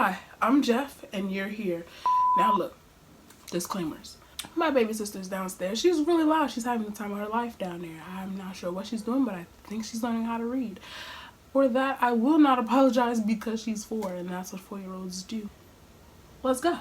Hi, I'm Jeff and you're here. Now look, disclaimers. My baby sister's downstairs. She's really loud. She's having the time of her life down there. I'm not sure what she's doing, but I think she's learning how to read. For that, I will not apologize because she's 4 and that's what 4-year-olds do. Let's go.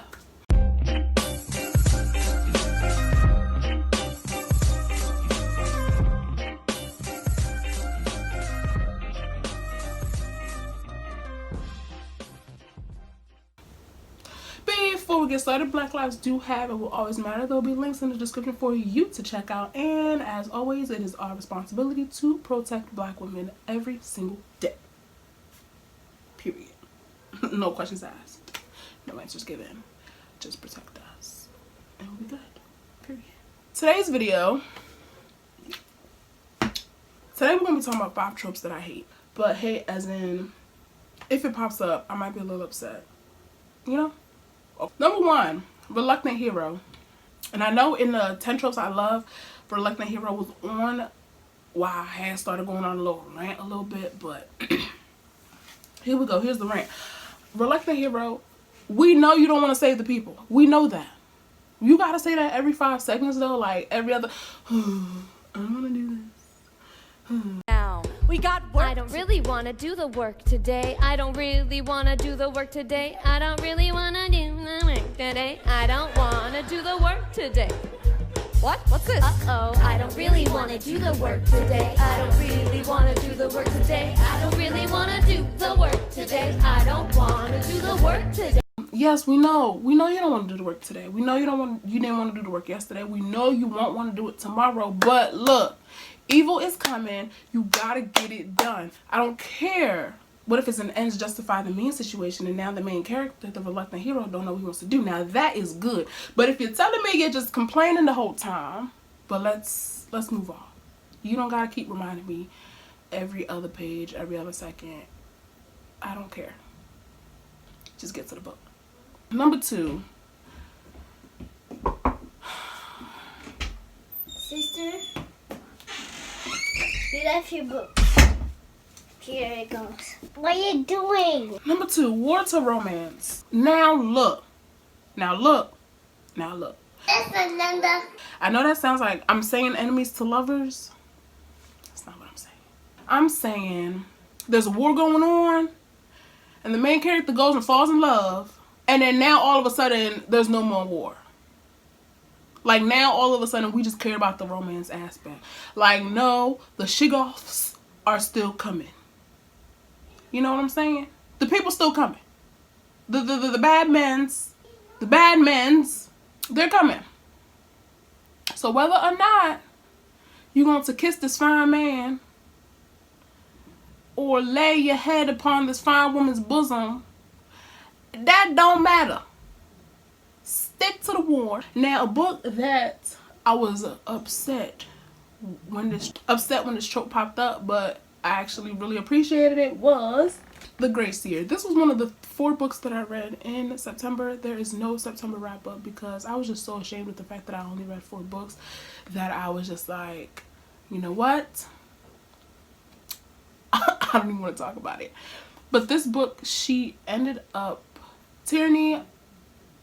Before we get started, Black lives do have and will always matter. There will be links in the description for you to check out. And as always, it is our responsibility to protect Black women every single day. Period. No questions asked. No answers given. Just protect us. And we'll be good. Period. Today's video. Today we're going to be talking about 5 tropes that I hate. But hate as in, if it pops up, I might be a little upset. You know? Number 1, reluctant hero. And I know in the 10 tropes I love, reluctant hero was on. Wow, I had started going on a little rant a little bit, but here we go. Here's the rant. Reluctant hero, we know you don't want to save the people. We know that. You gotta say that every 5 seconds though, like every other. I don't want to do this. Now we got work. I don't really want to do the work today. I don't really want to do the work today. I don't really want to do the work today. I don't want to do the work today. What? What's this? Uh-oh, I don't really want to do the work today. I don't really want to do the work today. I don't really want to do the work today. I don't want to do the work today. Yes, we know. We know you don't want to do the work today. We know you didn't want to do the work yesterday. We know you won't want to do it tomorrow. But look, evil is coming. You gotta get it done. I don't care. What if it's an ends justify the means situation and now the main character, the reluctant hero, don't know what he wants to do? Now that is good. But if you're telling me you're just complaining the whole time, but let's move on. You don't gotta keep reminding me every other page, every other second. I don't care. Just get to the book. Number 2. Sister, you left your book. Here it goes. What are you doing? Number 2, war to romance. Now look. Now look. Now look. That's another. I know that sounds like I'm saying enemies to lovers. That's not what I'm saying. I'm saying there's a war going on and the main character goes and falls in love and then now all of a sudden there's no more war. Like now all of a sudden we just care about the romance aspect. Like no, the shigoffs are still coming. You know what I'm saying? The people still coming. The bad men's, they're coming. So whether or not you want to kiss this fine man or lay your head upon this fine woman's bosom, that don't matter. Stick to the war. Now, a book that I was upset when this trope popped up, but I actually really appreciated it, was The Grace Year. This was one of the 4 books that I read in September. There is no September wrap up because I was just so ashamed with the fact that I only read 4 books that I was just like, you know what? I don't even want to talk about it. But this book, Tierney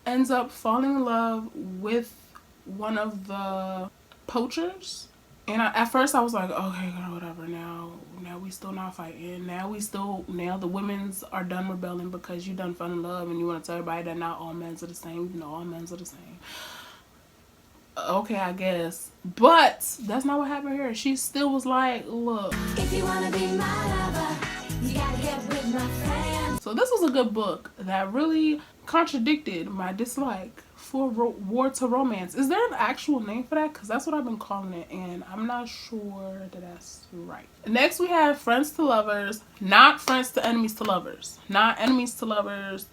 ends up falling in love with one of the poachers. And at first I was like, okay, whatever, now we still not fighting. Now the women's are done rebelling because you done fell in love and you want to tell everybody that not all men's are the same. You know, all men's are the same. Okay, I guess. But that's not what happened here. She still was like, look. If you want to be my lover, you gotta get with my friends. So this was a good book that really contradicted my dislike for war to romance. Is there an actual name for that? Because that's what I've been calling it, and I'm not sure that that's right. Next we have friends to lovers, not friends to enemies to lovers. Not enemies to lovers,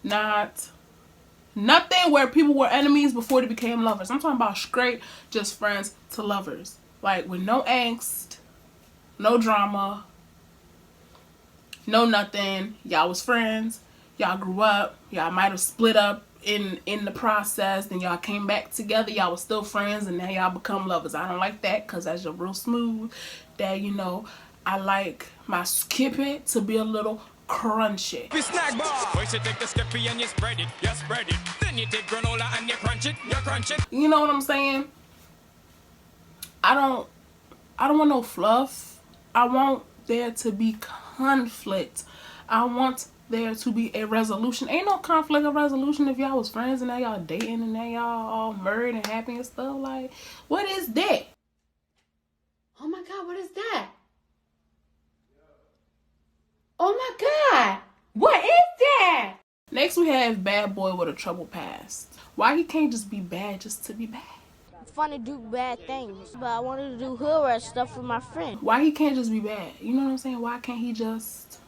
not nothing where people were enemies before they became lovers. I'm talking about straight just friends to lovers. Like with no angst, no drama, no nothing. Y'all was friends. Y'all grew up. Y'all might have split up in the process. Then y'all came back together. Y'all was still friends. And now y'all become lovers. I don't like that because that's just real smooth. That, you know, I like my skip it to be a little crunch it. Snack bar. First you take the skippy and you spread it. Then you take granola and you crunch it. You know what I'm saying? I don't want no fluff. I want there to be conflict. I want there to be a resolution. Ain't no conflict or resolution if y'all was friends and now y'all dating and now y'all all married and happy and stuff. Like, what is that? Oh my God, what is that? Oh my God, what is that? Next we have bad boy with a troubled past. Why he can't just be bad just to be bad? Fun to do bad things, but I wanted to do hood rat stuff with my friend. Why he can't just be bad? You know what I'm saying? Why can't he just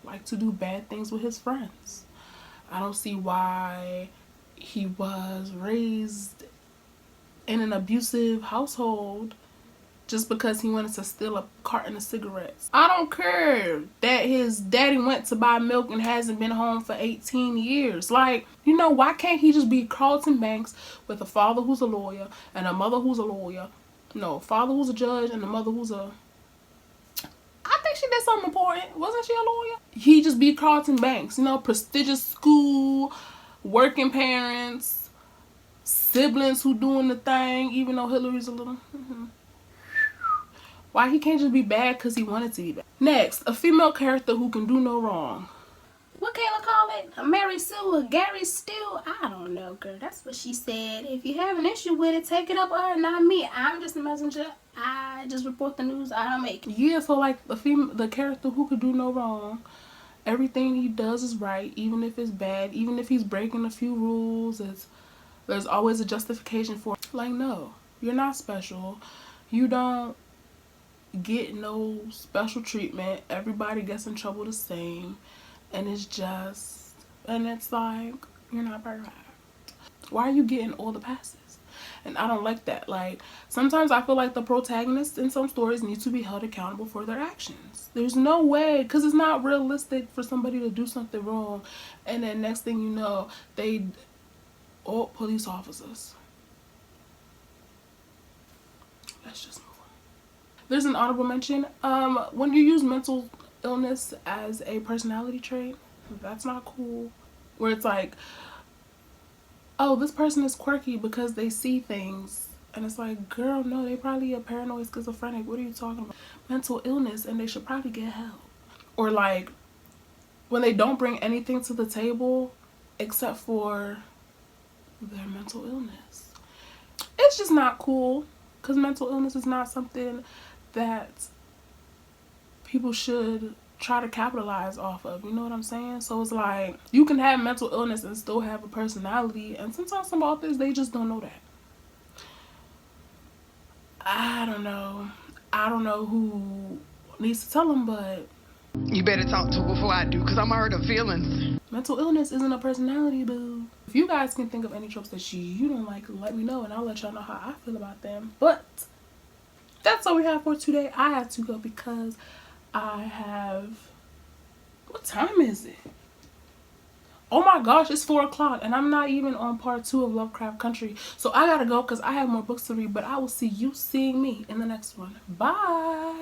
like to do bad things with his friends? I don't see why he was raised in an abusive household just because he wanted to steal a carton of cigarettes. I don't care that his daddy went to buy milk and hasn't been home for 18 years. Like, you know, why can't he just be Carlton Banks with a father who's a lawyer and a mother who's a lawyer? No, a father who's a judge and a mother who's a... I think she did something important. Wasn't she a lawyer? He just be Carlton Banks, you know, prestigious school, working parents, siblings who doing the thing, even though Hillary's a little... Why he can't just be bad because he wanted to be bad? Next, a female character who can do no wrong. What Kayla call it? Mary Sue or Gary Stew? I don't know, girl. That's what she said. If you have an issue with it, take it up with her, not me. I'm just a messenger. I just report the news. I don't make it. Yeah, so like the character who could do no wrong. Everything he does is right, even if it's bad, even if he's breaking a few rules. There's always a justification for it. Like, no, you're not special. You don't get no special treatment. Everybody gets in trouble the same, and it's like, you're not perfect. Why are you getting all the passes? And I don't like that. Like, sometimes I feel like the protagonists in some stories need to be held accountable for their actions. There's no way, because it's not realistic for somebody to do something wrong and then next thing you know they all police officers. Let's just move. There's an honorable mention. When you use mental illness as a personality trait, that's not cool. Where it's like, oh, this person is quirky because they see things. And it's like, girl, no, they probably a paranoid schizophrenic. What are you talking about? Mental illness, and they should probably get help. Or like, when they don't bring anything to the table except for their mental illness. It's just not cool. Because mental illness is not something that people should try to capitalize off of. You know what I'm saying? So it's like, you can have mental illness and still have a personality. And sometimes some authors, they just don't know that. I don't know. I don't know who needs to tell them, but... You better talk to her before I do, because I'm hurt her feelings. Mental illness isn't a personality, boo. If you guys can think of any tropes that you don't like, let me know and I'll let y'all know how I feel about them. But that's all we have for today. I have to go because I have... What time is it? Oh my gosh, it's 4 o'clock and I'm not even on part 2 of Lovecraft Country. So I gotta go because I have more books to read, but I will see you seeing me in the next one. Bye.